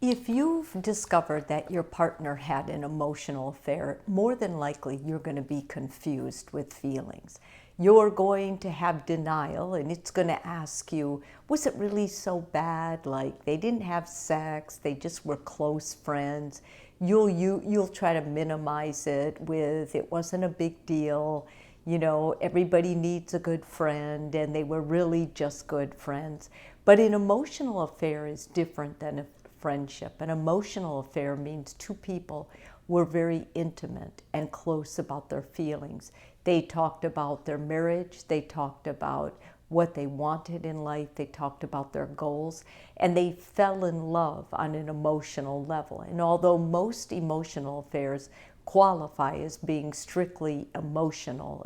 If you've discovered that your partner had an emotional affair, more than likely you're going to be confused with feelings. You're going to have denial, and it's going to ask you, was it really so bad? Like they didn't have sex, they just were close friends. You'll try to minimize it with, it wasn't a big deal. You know, everybody needs a good friend, and they were really just good friends. But an emotional affair is different than a friendship. An emotional affair means two people were very intimate and close about their feelings. They talked about their marriage, they talked about what they wanted in life, they talked about their goals, and they fell in love on an emotional level. And although most emotional affairs qualify as being strictly emotional,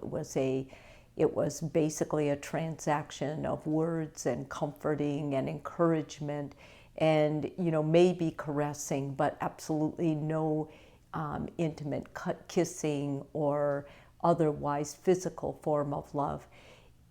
it was basically a transaction of words and comforting and encouragement and, you know, maybe caressing, but absolutely no intimate kissing or otherwise physical form of love.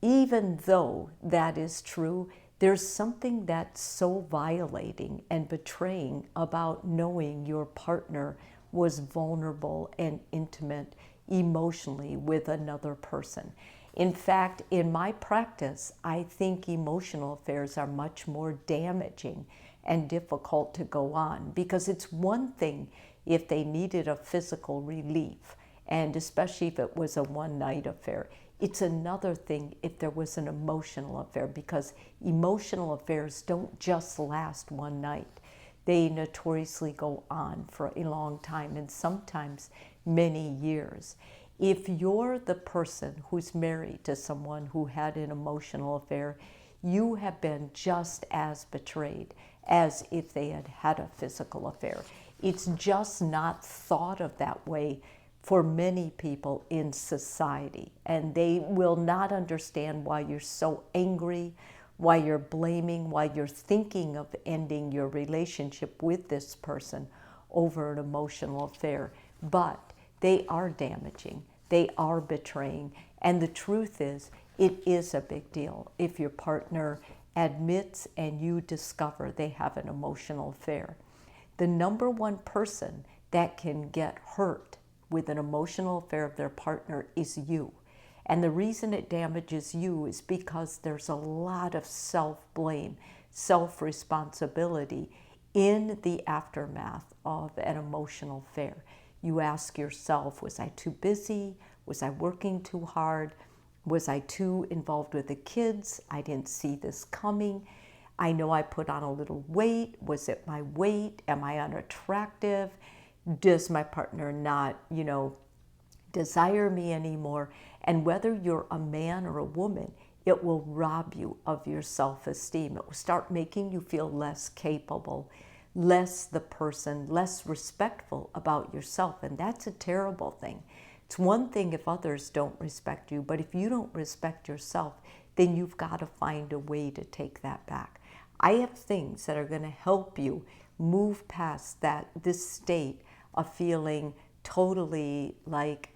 Even though that is true, there's something that's so violating and betraying about knowing your partner was vulnerable and intimate emotionally with another person. In fact, in my practice, I think emotional affairs are much more damaging and difficult to go on, because it's one thing if they needed a physical relief, and especially if it was a one-night affair. It's another thing if there was an emotional affair, because emotional affairs don't just last one night. They notoriously go on for a long time, and sometimes many years. If you're the person who's married to someone who had an emotional affair, you have been just as betrayed as if they had had a physical affair. It's just not thought of that way for many people in society, and they will not understand why you're so angry, why you're blaming, why you're thinking of ending your relationship with this person over an emotional affair. But they are damaging, they are betraying, and the truth is, it is a big deal if your partner admits and you discover they have an emotional affair. The number one person that can get hurt with an emotional affair of their partner is you. And the reason it damages you is because there's a lot of self-blame, self-responsibility in the aftermath of an emotional affair. You ask yourself, was I too busy? Was I working too hard? Was I too involved with the kids? I didn't see this coming. I know I put on a little weight. Was it my weight? Am I unattractive? Does my partner not, desire me anymore? And whether you're a man or a woman, it will rob you of your self-esteem. It will start making you feel less capable, less the person, less respectful about yourself. And that's a terrible thing. It's one thing if others don't respect you, but if you don't respect yourself, then you've got to find a way to take that back. I have things that are going to help you move past this state of feeling totally like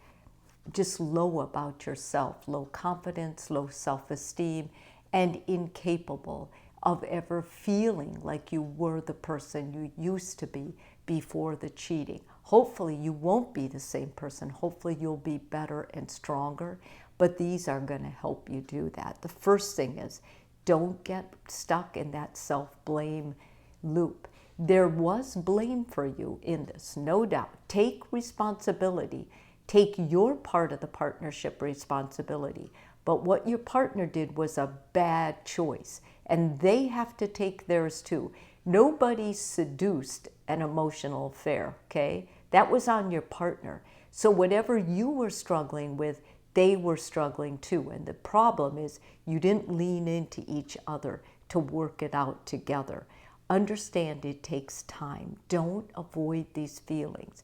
just low about yourself, low confidence, low self-esteem, and incapable of ever feeling like you were the person you used to be before the cheating. Hopefully you won't be the same person. Hopefully you'll be better and stronger, but these are going to help you do that. The first thing is, don't get stuck in that self-blame loop. There was blame for you in this, no doubt. Take responsibility. Take your part of the partnership responsibility. But what your partner did was a bad choice, and they have to take theirs too. Nobody seduced an emotional affair, okay? That was on your partner. So whatever you were struggling with, they were struggling too. And the problem is you didn't lean into each other to work it out together. Understand it takes time. Don't avoid these feelings.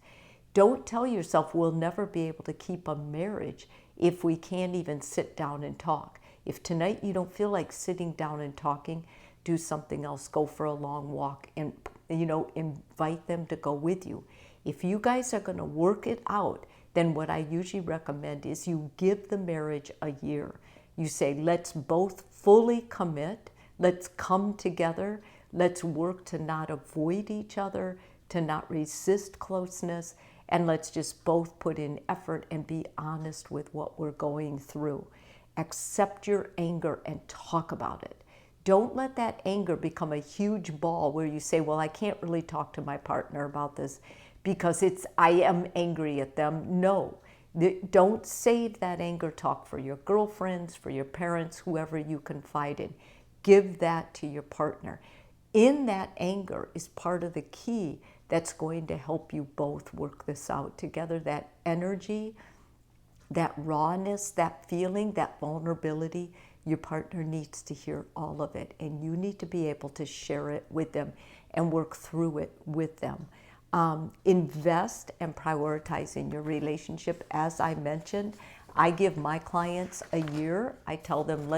Don't tell yourself we'll never be able to keep a marriage if we can't even sit down and talk. If tonight you don't feel like sitting down and talking, do something else. Go for a long walk and, invite them to go with you. If you guys are going to work it out, then what I usually recommend is you give the marriage a year. You say, let's both fully commit. Let's come together Let's work to not avoid each other, to not resist closeness, and let's just both put in effort and be honest with what we're going through. Accept your anger and talk about it. Don't let that anger become a huge ball where you say, well, I can't really talk to my partner about this because I am angry at them. No, don't save that anger talk for your girlfriends, for your parents, whoever you confide in. Give that to your partner. In that anger is part of the key that's going to help you both work this out together. That energy, that rawness, that feeling, that vulnerability, your partner needs to hear all of it, and you need to be able to share it with them and work through it with them. Invest and prioritize in your relationship. As I mentioned, I give my clients a year. I tell them,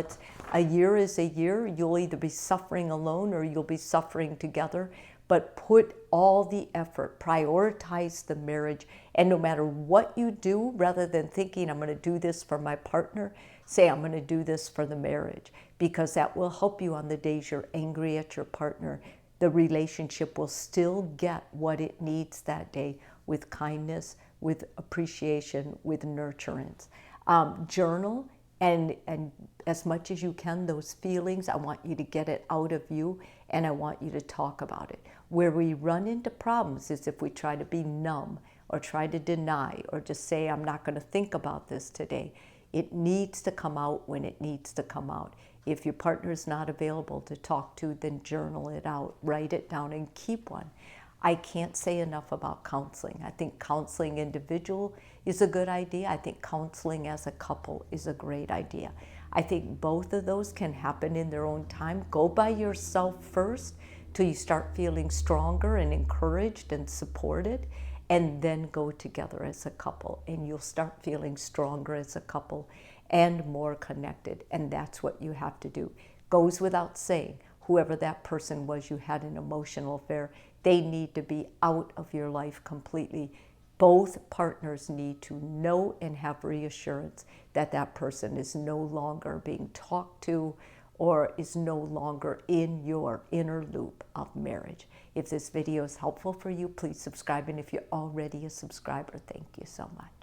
a year is a year. You'll either be suffering alone or you'll be suffering together. But put all the effort, prioritize the marriage, and no matter what you do, rather than thinking I'm going to do this for my partner, say I'm going to do this for the marriage, because that will help you on the days you're angry at your partner. The relationship will still get what it needs that day with kindness, with appreciation, with nurturance. Journal, and as much as you can, those feelings, I want you to get it out of you, and I want you to talk about it. Where we run into problems is if we try to be numb or try to deny or just say, I'm not going to think about this today. It needs to come out when it needs to come out. If your partner is not available to talk to, then journal it out, write it down, and keep one. I can't say enough about counseling. I think counseling individual is a good idea. I think counseling as a couple is a great idea. I think both of those can happen in their own time. Go by yourself first till you start feeling stronger and encouraged and supported, and then go together as a couple, and you'll start feeling stronger as a couple and more connected. And that's what you have to do. Goes without saying, whoever that person was you had an emotional affair, they need to be out of your life completely. Both partners need to know and have reassurance that that person is no longer being talked to or is no longer in your inner loop of marriage. If this video is helpful for you, please subscribe. And if you're already a subscriber, thank you so much.